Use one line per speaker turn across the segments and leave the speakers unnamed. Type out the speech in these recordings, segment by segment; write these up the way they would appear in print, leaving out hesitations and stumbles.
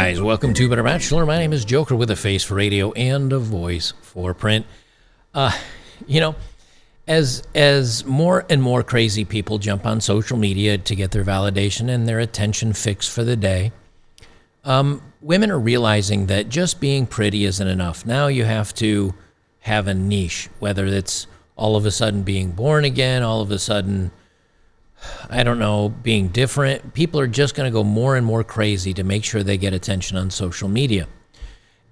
guys, welcome to Bachelor. My name is Joker with a face for radio and a voice for print. As more and more crazy people jump on social media to get their validation and their attention fix for the day, women are realizing that just being pretty isn't enough. Now you have to have a niche, whether it's all of a sudden being born again, all of a sudden, I don't know, being different. People are just going to go more and more crazy to make sure they get attention on social media.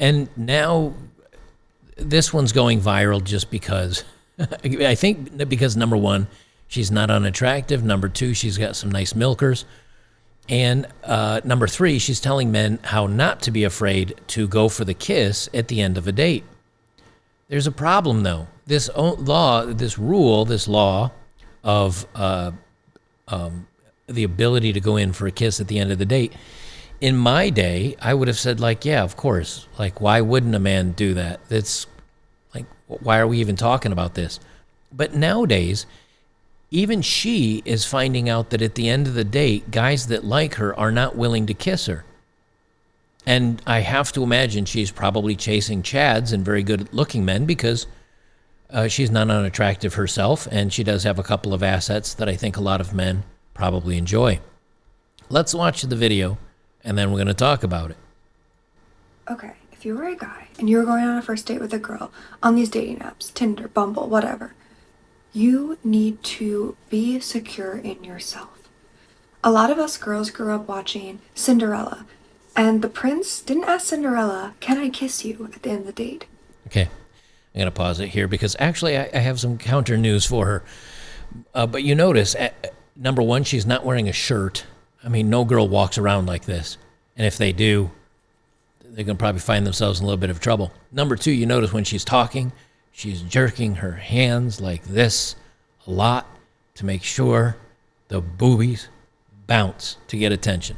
And now this one's going viral just because, I think because number one, she's not unattractive. Number two, she's got some nice milkers. And number three, she's telling men how not to be afraid to go for the kiss at the end of a date. There's a problem though. This law of the ability to go in for a kiss at the end of the date. In my day, I would have said, like, yeah, of course. Like, why wouldn't a man do that? That's like, why are we even talking about this? But nowadays, even she is finding out that at the end of the date, guys that like her are not willing to kiss her. And I have to imagine she's probably chasing Chads and very good-looking men because she's not unattractive herself, and she does have a couple of assets that I think a lot of men probably enjoy. Let's watch the video, and then we're going to talk about it.
Okay, if you were a guy and you were going on a first date with a girl on these dating apps, Tinder, Bumble, whatever, you need to be secure in yourself. A lot of us girls grew up watching Cinderella, and the prince didn't ask Cinderella, "Can I kiss you?" at the end of the date.
Okay. I'm going to pause it here because actually I have some counter news for her. But you notice, number one, she's not wearing a shirt. I mean, no girl walks around like this. And if they do, they're going to probably find themselves in a little bit of trouble. Number two, you notice when she's talking, she's jerking her hands like this a lot to make sure the boobies bounce to get attention.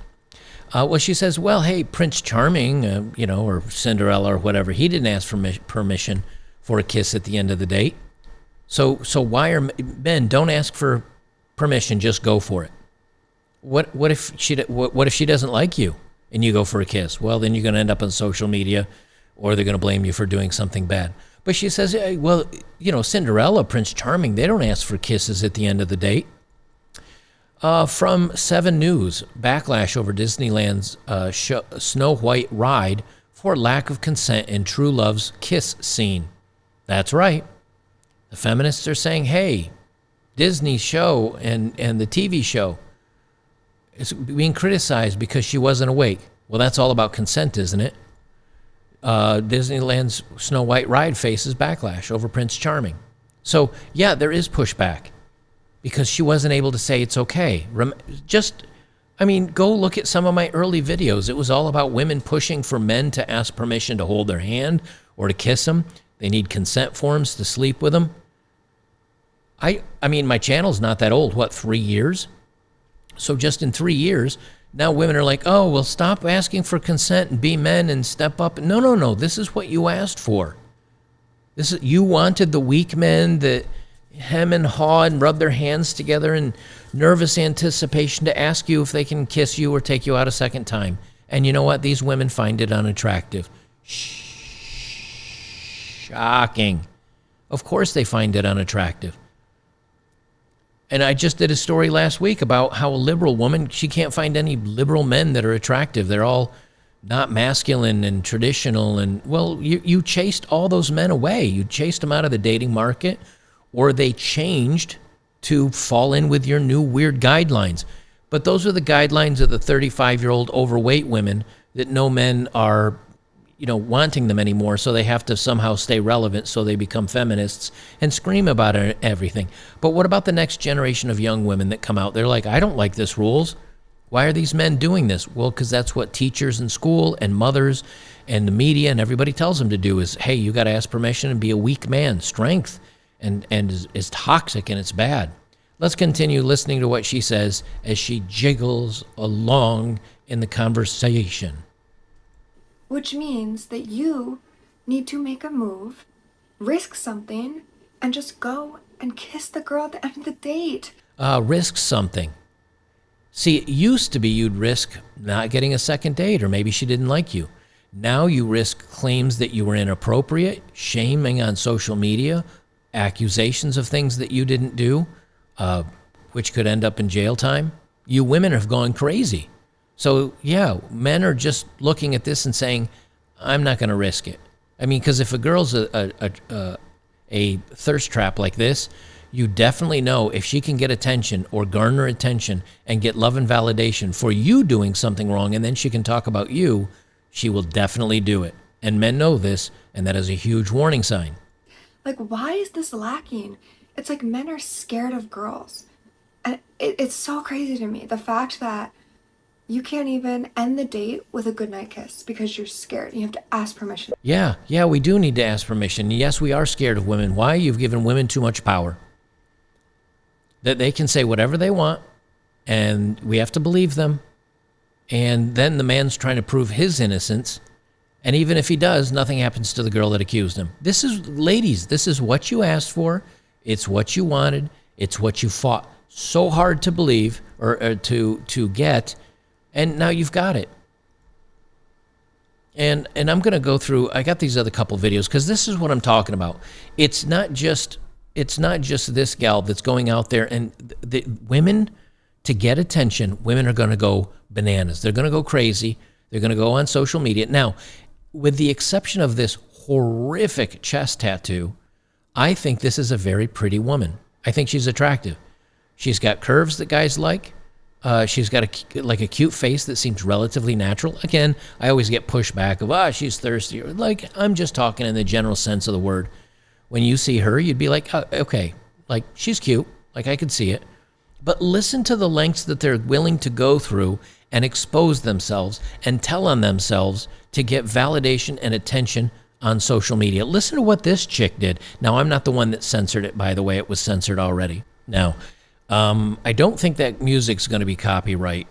Well, she says, well, hey, Prince Charming, or Cinderella or whatever, he didn't ask for permission for a kiss at the end of the date. So why are men, don't ask for permission, just go for it. What if she doesn't like you and you go for a kiss? Well, then you're going to end up on social media, or they're going to blame you for doing something bad. But she says, well, Cinderella, Prince Charming, they don't ask for kisses at the end of the date. From 7 News, backlash over Disneyland's Snow White ride for lack of consent in True Love's kiss scene. That's right. The feminists are saying, hey, Disney's show and the TV show is being criticized because she wasn't awake. Well, that's all about consent, isn't it? Disneyland's Snow White ride faces backlash over Prince Charming. So, yeah, there is pushback because she wasn't able to say it's okay. Go look at some of my early videos. It was all about women pushing for men to ask permission to hold their hand or to kiss them. They need consent forms to sleep with them. I mean, my channel's not that old. 3 years? So just in 3 years, now women are like, oh, well, stop asking for consent and be men and step up. No. This is what you asked for. You wanted the weak men that hem and haw and rub their hands together in nervous anticipation to ask you if they can kiss you or take you out a second time. And you know what? These women find it unattractive. Shocking. Of course they find it unattractive. And I just did a story last week about how a liberal woman, she can't find any liberal men that are attractive. They're all not masculine and traditional. And, well, you chased all those men away. You chased them out of the dating market, or they changed to fall in with your new weird guidelines. But those are the guidelines of the 35-year-old overweight women that no men are wanting them anymore, so they have to somehow stay relevant, so they become feminists and scream about everything. But what about the next generation of young women that come out? They're like, I don't like this rules. Why are these men doing this? Well, because that's what teachers in school and mothers and the media and everybody tells them to do is, hey, you got to ask permission and be a weak man. Strength and is toxic and it's bad. Let's continue listening to what she says as she jiggles along in the conversation.
Which means that you need to make a move, risk something, and just go and kiss the girl at the end of the date.
Risk something. See, it used to be you'd risk not getting a second date, or maybe she didn't like you. Now you risk claims that you were inappropriate, shaming on social media, accusations of things that you didn't do, which could end up in jail time. You women have gone crazy. So, yeah, men are just looking at this and saying, I'm not going to risk it. I mean, because if a girl's a thirst trap like this, you definitely know if she can get attention or garner attention and get love and validation for you doing something wrong, and then she can talk about you, she will definitely do it. And men know this, and that is a huge warning sign.
Like, why is this lacking? It's like men are scared of girls. And it's so crazy to me, the fact that you can't even end the date with a goodnight kiss because you're scared. You have to ask permission.
Yeah, we do need to ask permission. Yes, we are scared of women. Why? You've given women too much power. That they can say whatever they want, and we have to believe them. And then the man's trying to prove his innocence. And even if he does, nothing happens to the girl that accused him. This is, ladies, this is what you asked for. It's what you wanted. It's what you fought so hard to believe or to get. And now you've got it. And I'm going to go through, I got these other couple videos because this is what I'm talking about. It's not just this gal that's going out there, and the women, to get attention, women are going to go bananas. They're going to go crazy. They're going to go on social media. Now, with the exception of this horrific chest tattoo, I think this is a very pretty woman. I think she's attractive. She's got curves that guys like. She's got a cute face that seems relatively natural. Again, I always get pushback of, she's thirsty. Like, I'm just talking in the general sense of the word. When you see her, you'd be like, okay, like, she's cute. Like, I could see it. But listen to the lengths that they're willing to go through and expose themselves and tell on themselves to get validation and attention on social media. Listen to what this chick did. Now, I'm not the one that censored it, by the way. It was censored already. Now, I don't think that music's going to be copyright.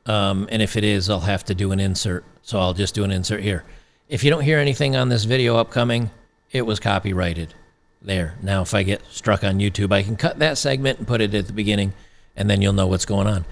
And if it is, I'll have to do an insert. So I'll just do an insert here. If you don't hear anything on this video upcoming, it was copyrighted. There. Now, if I get struck on YouTube, I can cut that segment and put it at the beginning, and then you'll know what's going on.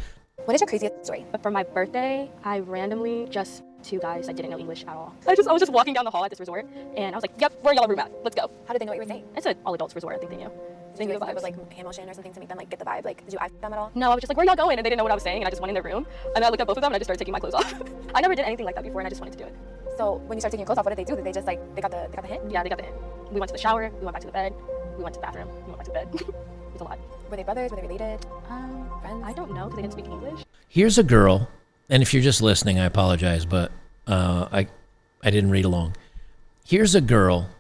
What is your craziest story?
But for my birthday, I randomly just two guys that didn't know English at all. I was just walking down the hall at this resort, and I was like, yep, where y'all room at? Let's go.
How did they know what you were saying?
It's an all-adults resort. I think they knew.
Did you do it with like hand motion or something to make them like get the vibe? Like, did you ask them at all?
No, I was just like, where y'all going? And they didn't know what I was saying, and I just went in their room, and I looked at both of them, and I just started taking my clothes off. I never did anything like that before, and I just wanted to do it.
So when you started taking your clothes off, what did they do? Did they just like, they got the hint?
Yeah, they got the hint. We went to the shower, we went back to the bed, we went to the bathroom, we went back to the bed. It was a lot.
Were they brothers? Were they related? Friends?
I don't know, because they didn't speak English.
Here's a girl, and if you're just listening, I apologize, but I didn't read along. Here's a girl.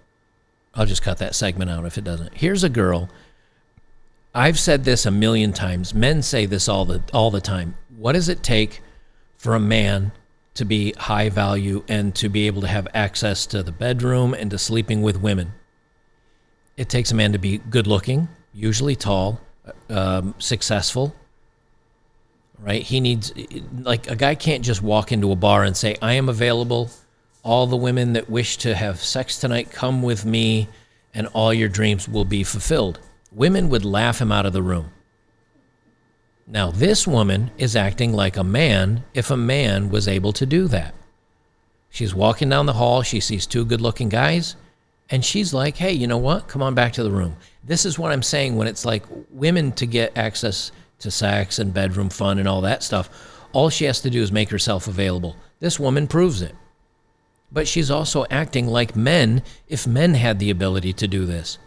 I'll just cut that segment out if it doesn't. Here's a girl. I've said this a million times. Men say this all the time. What does it take for a man to be high value and to be able to have access to the bedroom and to sleeping with women? It takes a man to be good looking, usually tall, successful, right? He needs, like, a guy can't just walk into a bar and say, I am available. All the women that wish to have sex tonight, come with me, and all your dreams will be fulfilled. Women would laugh him out of the room. Now, this woman is acting like a man if a man was able to do that. She's walking down the hall. She sees two good-looking guys, and she's like, hey, you know what? Come on back to the room. This is what I'm saying when it's like women to get access to sex and bedroom fun and all that stuff. All she has to do is make herself available. This woman proves it. But she's also acting like men if men had the ability to do this.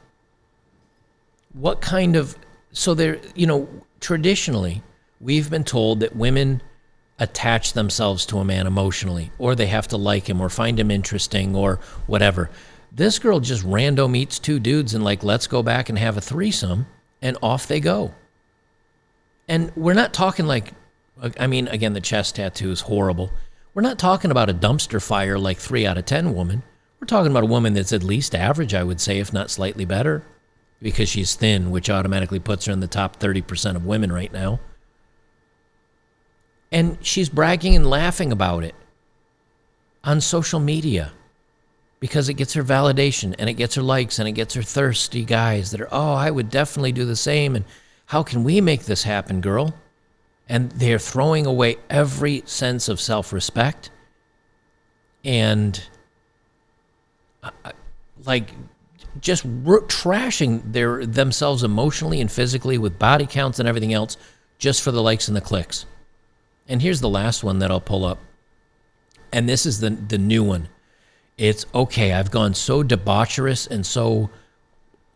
What kind of, so there, traditionally, we've been told that women attach themselves to a man emotionally, or they have to like him or find him interesting or whatever. This girl just rando meets two dudes and like, let's go back and have a threesome, and off they go. And we're not talking like, I mean, again, the chest tattoo is horrible. We're not talking about a dumpster fire like 3 out of 10 woman. We're talking about a woman that's at least average, I would say, if not slightly better, because she's thin, which automatically puts her in the top 30% of women right now. And she's bragging and laughing about it on social media because it gets her validation and it gets her likes and it gets her thirsty guys that are, I would definitely do the same. And how can we make this happen, girl? And they're throwing away every sense of self-respect and like just trashing themselves emotionally and physically with body counts and everything else just for the likes and the clicks. And here's the last one that I'll pull up. And this is the new one. It's, okay, I've gone so debaucherous and so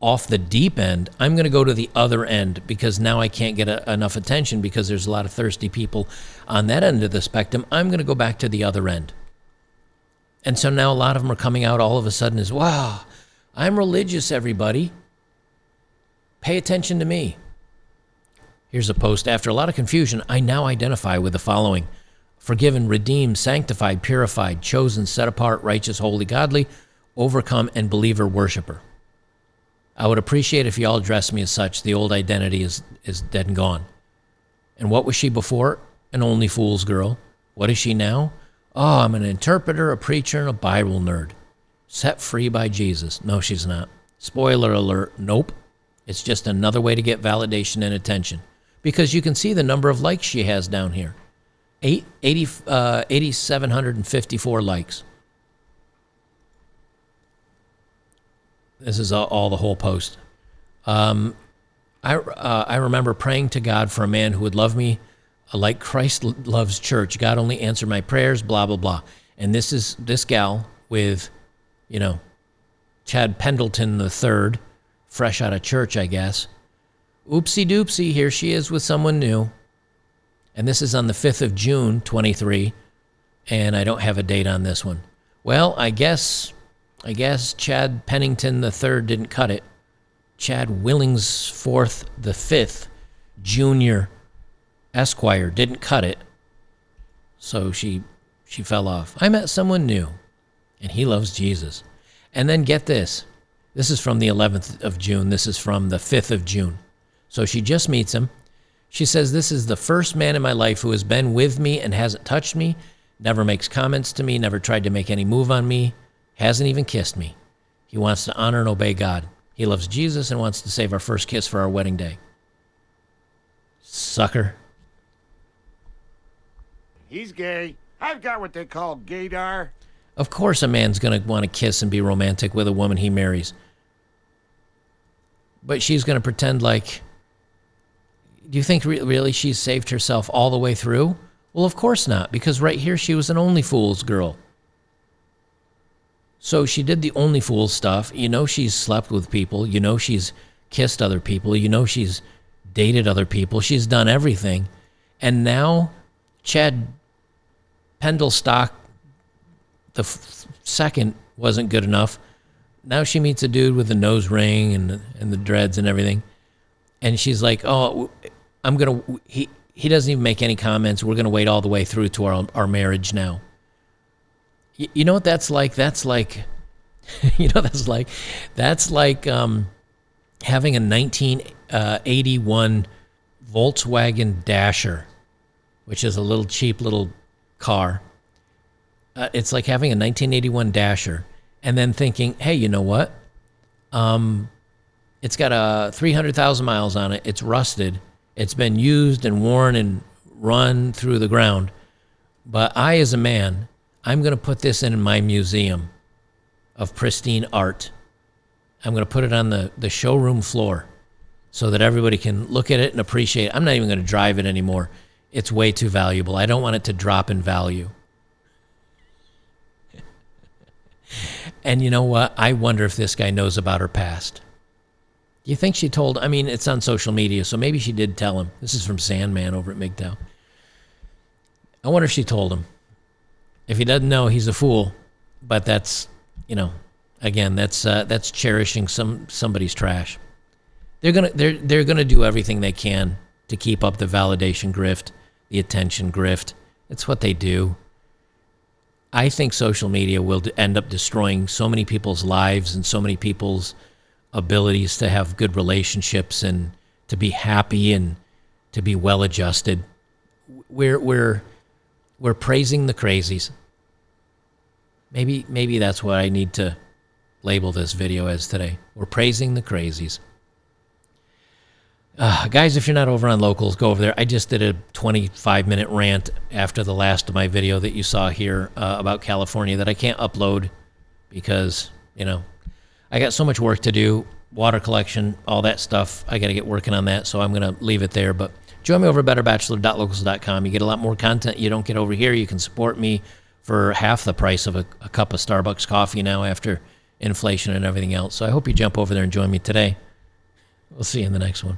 off the deep end, I'm going to go to the other end because now I can't get enough attention because there's a lot of thirsty people on that end of the spectrum. I'm going to go back to the other end. And so now a lot of them are coming out all of a sudden as, wow, I'm religious, everybody. Pay attention to me. Here's a post. After a lot of confusion, I now identify with the following: forgiven, redeemed, sanctified, purified, chosen, set apart, righteous, holy, godly, overcome, and believer worshiper. I would appreciate if y'all address me as such. The old identity is dead and gone. And what was she before? An only fool's girl. What is she now? Oh, I'm an interpreter, a preacher, and a Bible nerd. Set free by Jesus. No, she's not. Spoiler alert, nope. It's just another way to get validation and attention. Because you can see the number of likes she has down here. 8,754 likes. This is all the whole post. I remember praying to God for a man who would love me like Christ loves church. God only answered my prayers, blah, blah, blah. And this is this gal with, you know, Chad Pendleton III, fresh out of church, I guess. Oopsie doopsie, here she is with someone new. And this is on the 5th of June, 23. And I don't have a date on this one. Well, I guess Chad Pennington III didn't cut it. Chad Willingsforth V, Jr., Esquire, didn't cut it. So she fell off. I met someone new, and he loves Jesus. And then get this. This is from the 11th of June. This is from the 5th of June. So she just meets him. She says, this is the first man in my life who has been with me and hasn't touched me, never makes comments to me, never tried to make any move on me, hasn't even kissed me. He wants to honor and obey God. He loves Jesus and wants to save our first kiss for our wedding day. Sucker.
He's gay. I've got what they call gaydar.
Of course a man's going to want to kiss and be romantic with a woman he marries. But she's going to pretend like... Do you think really she's saved herself all the way through? Well, of course not, because right here she was an only fool's girl. So she did the only fool stuff. You know she's slept with people. You know she's kissed other people. You know she's dated other people. She's done everything. And now Chad Pendlestock the second wasn't good enough. Now she meets a dude with a nose ring and the dreads and everything. And she's like, oh, he doesn't even make any comments. We're going to wait all the way through to our marriage now. You know what that's like? That's like, that's like having a 1981 Volkswagen Dasher, which is a little cheap little car. It's like having a 1981 Dasher and then thinking, hey, you know what? It's got 300,000 miles on it. It's rusted. It's been used and worn and run through the ground. But I, as a man, I'm going to put this in my museum of pristine art. I'm going to put it on the showroom floor so that everybody can look at it and appreciate it. I'm not even going to drive it anymore. It's way too valuable. I don't want it to drop in value. And you know what? I wonder if this guy knows about her past. Do you think she told? I mean, it's on social media, so maybe she did tell him. This is from Sandman over at MGTOW. I wonder if she told him. If he doesn't know, he's a fool. But that's, again, that's cherishing somebody's trash. They're gonna do everything they can to keep up the validation grift, the attention grift. It's what they do. I think social media will end up destroying so many people's lives and so many people's abilities to have good relationships and to be happy and to be well adjusted. We're praising the crazies. Maybe that's what I need to label this video as today. We're praising the crazies. Guys, if you're not over on Locals, go over there. I just did a 25-minute rant after the last of my video that you saw here about California that I can't upload because, I got so much work to do, water collection, all that stuff. I got to get working on that, so I'm going to leave it there. But join me over at betterbachelor.locals.com. You get a lot more content you don't get over here. You can support me for half the price of a cup of Starbucks coffee now after inflation and everything else. So I hope you jump over there and join me today. We'll see you in the next one.